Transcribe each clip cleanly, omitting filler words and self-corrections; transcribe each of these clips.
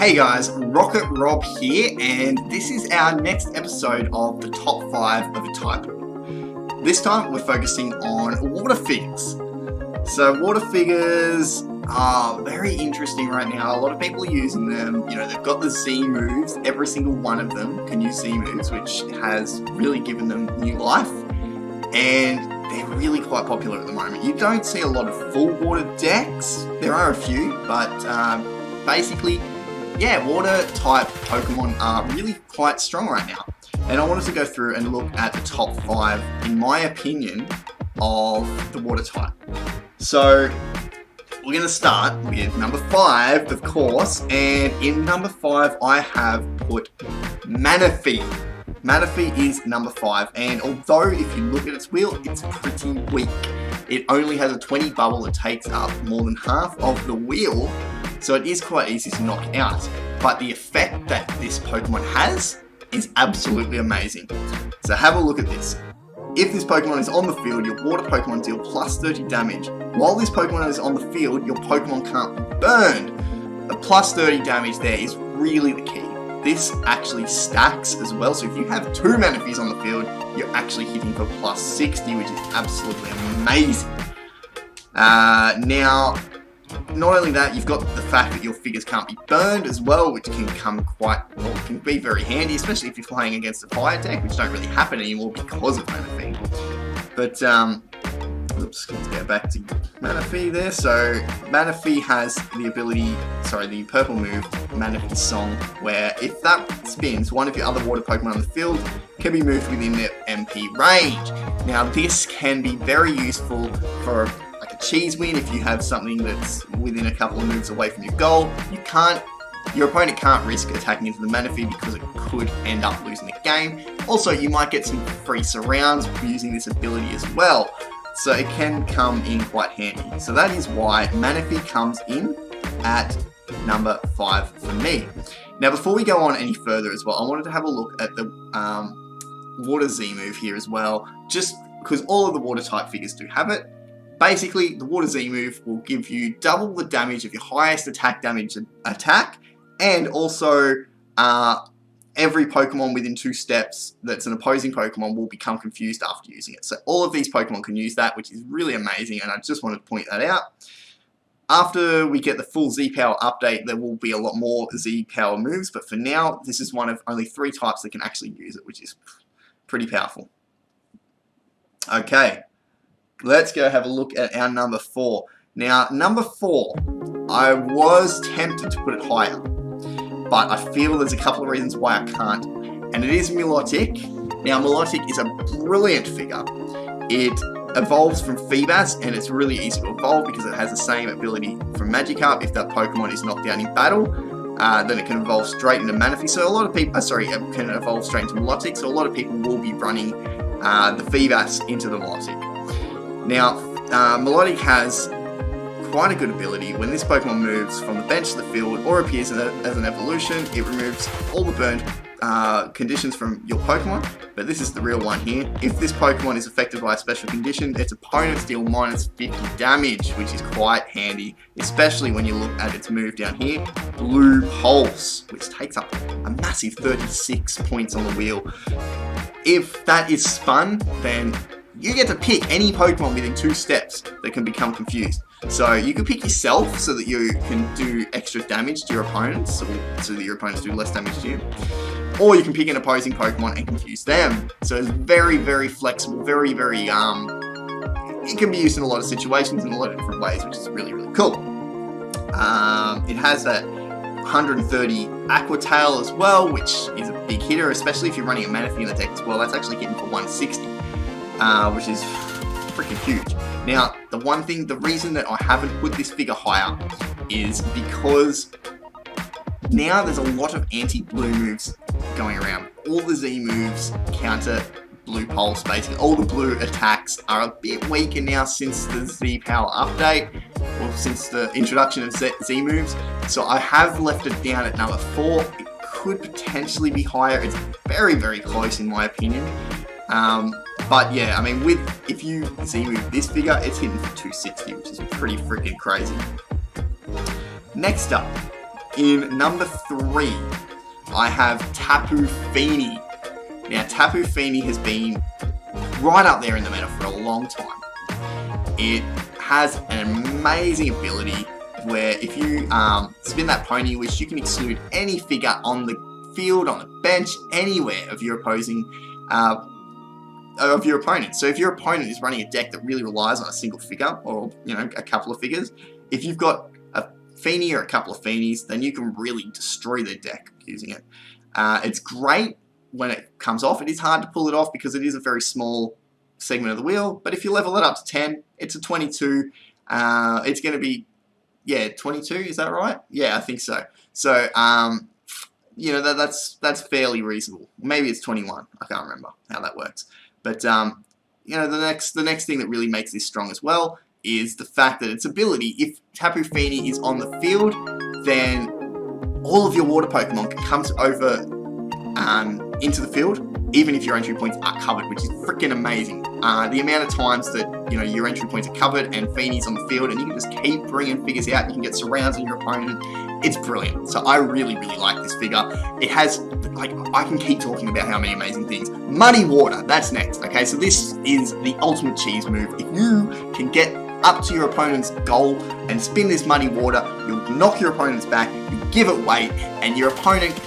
Hey guys, Rocket Rob here, and this is our next episode of the top 5 of a type. This time we're focusing on water figures. So water figures are very interesting right now. A lot of people are using them. You know, they've got the Z moves. Every single one of them can use Z moves, which has really given them new life. And they're really quite popular at the moment. You don't see a lot of full water decks. There are a few, but basically, yeah, water type Pokemon are really quite strong right now. And I wanted to go through and look at the top 5, in my opinion, of the water type. So we're going to start with number 5, of course, and in number 5 I have put Manaphy. Manaphy is number 5, and although if you look at its wheel, it's pretty weak. It only has a 20 bubble that takes up more than half of the wheel, so it is quite easy to knock out. But the effect that this Pokemon has is absolutely amazing. So have a look at this. If this Pokemon is on the field, your water Pokemon deal plus 30 damage. While this Pokemon is on the field, your Pokemon can't be burned. The plus 30 damage there is really the key. This actually stacks as well, so if you have 2 Manaphys on the field, you're actually hitting for plus 60, which is absolutely amazing. Now, not only that, you've got the fact that your figures can't be burned as well, which can can be very handy, especially if you're playing against a fire deck, which don't really happen anymore because of Manaphy. But, oops, let's go back to Manaphy there. So, Manaphy has the ability, the purple move, Manaphy Song, where if that spins, one of your other water Pokemon on the field can be moved within their MP range. Now, this can be very useful for like a cheese win if you have something that's within a couple of moves away from your goal. Your opponent can't risk attacking into the Manaphy because it could end up losing the game. Also, you might get some free surrounds using this ability as well. So it can come in quite handy. So that is why Manaphy comes in at number 5 for me. Now before we go on any further as well, I wanted to have a look at the Water Z move here as well, just because all of the water type figures do have it. Basically, the Water Z move will give you double the damage of your highest attack damage attack, and also every Pokemon within 2 steps that's an opposing Pokemon will become confused after using it. So all of these Pokemon can use that, which is really amazing, and I just wanted to point that out. After we get the full Z-Power update, there will be a lot more Z-Power moves, but for now, this is one of only 3 types that can actually use it, which is pretty powerful. Okay, let's go have a look at our number 4. Now, number 4, I was tempted to put it higher, but I feel there's a couple of reasons why I can't, and it is Milotic. Now, Milotic is a brilliant figure. It evolves from Feebas, and it's really easy to evolve because it has the same ability from Magikarp. If that Pokemon is knocked down in battle, then it can evolve straight into Manaphy. So a lot of people, it can evolve straight into Milotic, so a lot of people will be running the Feebas into the Milotic. Now, Milotic has quite a good ability. When this Pokemon moves from the bench to the field or appears as an evolution, it removes all the burned conditions from your Pokemon, but this is the real one here. If this Pokemon is affected by a special condition, its opponents deal minus 50 damage, which is quite handy, especially when you look at its move down here, Blue Pulse, which takes up a massive 36 points on the wheel. If that is spun, then you get to pick any Pokemon within 2 steps that can become confused. So you can pick yourself so that you can do extra damage to your opponents, so that your opponents do less damage to you. Or you can pick an opposing Pokemon and confuse them. So it's very, very flexible, very, very, it can be used in a lot of situations in a lot of different ways, which is really, really cool. It has that 130 Aqua Tail as well, which is a big hitter, especially if you're running a Manaphy in the deck as well. That's actually hitting for 160, which is freaking huge. Now, the reason that I haven't put this figure higher is because now there's a lot of anti-blue moves going around. All the Z moves counter Blue Pulse, basically. All the blue attacks are a bit weaker now since the Z-Power update, or since the introduction of Z moves. So I have left it down at number 4. It could potentially be higher. It's very, very close in my opinion. But yeah, I mean, if you Z-move this figure, it's hitting for 260, which is pretty freaking crazy. Next up, In number 3, I have Tapu Fini. Now, Tapu Fini has been right up there in the meta for a long time. It has an amazing ability where if you spin that pony wish, you can exclude any figure on the field, on the bench, anywhere of your opposing of your opponent. So if your opponent is running a deck that really relies on a single figure, or a couple of figures, if you've got a Fini or a couple of Finis, then you can really destroy their deck using it. It's great when it comes off. It is hard to pull it off because it is a very small segment of the wheel, but if you level it up to 10, it's a 22. It's going to be, 22, is that right? Yeah, I think so. So, that's fairly reasonable. Maybe it's 21. I can't remember how that works. But, the next thing that really makes this strong as well is the fact that its ability, if Tapu Fini is on the field, then all of your water Pokemon can come over into the field, even if your entry points are covered, which is freaking amazing. The amount of times that your entry points are covered and Fini's on the field, and you can just keep bringing figures out. You can get surrounds on your opponent. It's brilliant. So I really, really like this figure. It has, I can keep talking about how many amazing things. Muddy Water, that's next. Okay, so this is the ultimate cheese move. If you can get up to your opponent's goal and spin this Muddy Water, you'll knock your opponent's back, you give it weight, and your opponent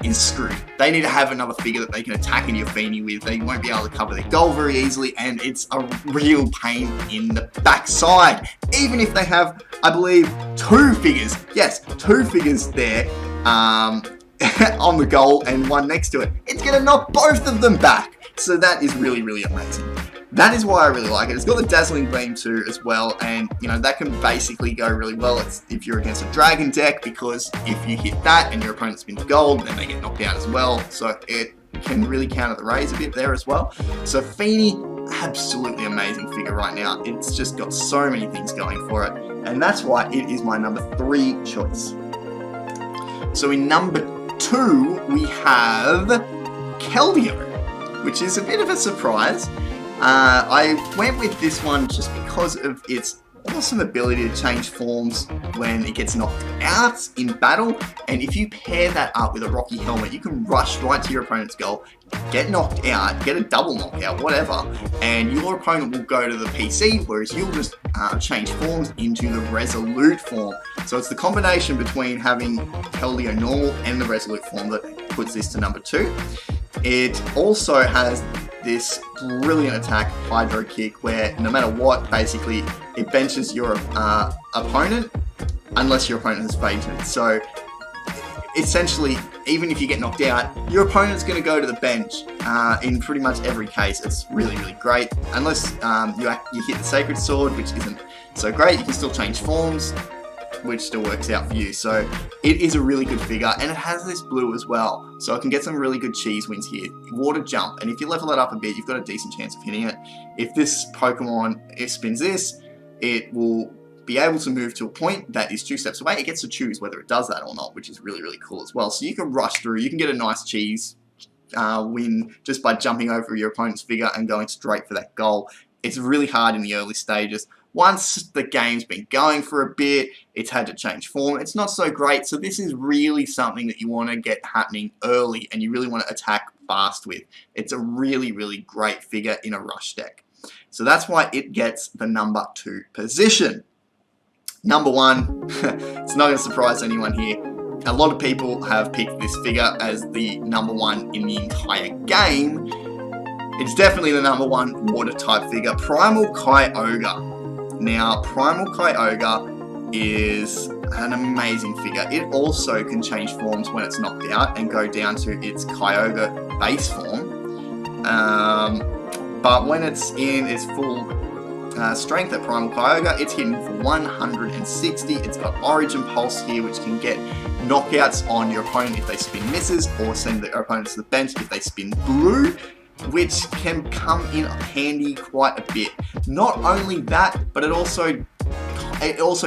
is screwed. They need to have another figure that they can attack into your Fini with. They won't be able to cover their goal very easily, and it's a real pain in the backside. Even if they have, I believe, 2 figures. Yes, 2 figures there on the goal and one next to it. It's going to knock both of them back. So that is really, really amazing. That is why I really like it. It's got the Dazzling Beam too as well, and that can basically go really well if you're against a Dragon deck, because if you hit that and your opponent spins gold, then they get knocked out as well. So it can really counter the raise a bit there as well. So Fini, absolutely amazing figure right now. It's just got so many things going for it, and that's why it is my number 3 choice. So in number 2, we have Keldeo, which is a bit of a surprise. I went with this one just because of its awesome ability to change forms when it gets knocked out in battle, and if you pair that up with a Rocky Helmet, you can rush right to your opponent's goal, get knocked out, get a double knockout, whatever, and your opponent will go to the PC, whereas you'll just change forms into the Resolute form. So it's the combination between having Keldeo normal and the Resolute form that puts this to number 2. It also has this brilliant attack, Hydro Kick, where no matter what, basically, it benches your opponent unless your opponent has fainted. So, essentially, even if you get knocked out, your opponent's going to go to the bench in pretty much every case. It's really, really great. Unless you hit the Sacred Sword, which isn't so great, you can still change forms, which still works out for you. So it is a really good figure, and it has this blue as well, so it can get some really good cheese wins here. Water Jump, and if you level it up a bit, you've got a decent chance of hitting it. If this Pokemon spins this, it will be able to move to a point that is 2 steps away. It gets to choose whether it does that or not, which is really, really cool as well. So you can rush through, you can get a nice cheese win just by jumping over your opponent's figure and going straight for that goal. It's really hard in the early stages. Once the game's been going for a bit, it's had to change form. It's not so great, so this is really something that you want to get happening early and you really want to attack fast with. It's a really, really great figure in a rush deck. So that's why it gets the number 2 position. Number 1, it's not going to surprise anyone here. A lot of people have picked this figure as the number 1 in the entire game. It's definitely the number 1 water type figure, Primal Kyogre. Now, Primal Kyogre is an amazing figure. It also can change forms when it's knocked out and go down to its Kyogre base form. But when it's in its full strength at Primal Kyogre, it's hitting for 160. It's got Origin Pulse here, which can get knockouts on your opponent if they spin misses, or send their opponents to the bench if they spin blue, which can come in handy quite a bit. Not only that, but it also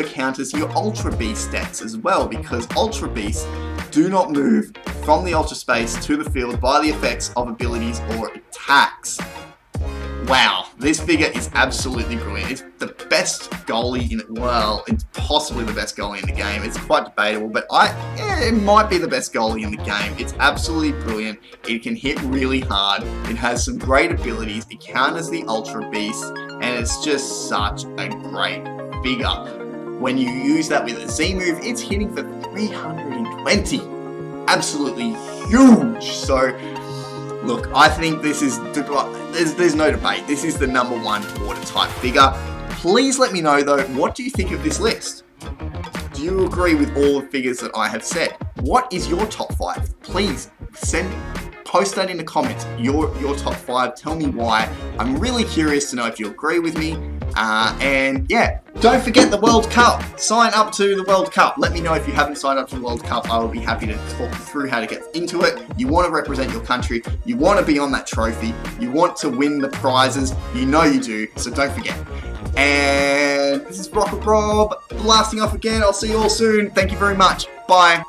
counters your Ultra Beast stats as well, because Ultra Beasts do not move from the Ultra Space to the field by the effects of abilities or attacks. Wow, This figure is absolutely brilliant. It's the best goalie in it. Well, it's possibly the best goalie in the game. It's quite debatable, but it might be the best goalie in the game. It's absolutely brilliant. It can hit really hard. It has some great abilities. It counters the Ultra Beast, and it's just such a great figure. When you use that with a Z move, it's hitting for 320. Absolutely huge. So, look, I think this is, there's no debate. This is the #1 water type figure. Please let me know though, what do you think of this list? Do you agree with all the figures that I have said? What is your top 5? Please post that in the comments, your top 5, tell me why. I'm really curious to know if you agree with me. And yeah, don't forget the World Cup. Sign up to the World Cup. Let me know if you haven't signed up to the World Cup. I will be happy to talk you through how to get into it. You want to represent your country. You want to be on that trophy. You want to win the prizes. You know you do, so don't forget. And this is Rocket Rob, blasting off again. I'll see you all soon. Thank you very much. Bye.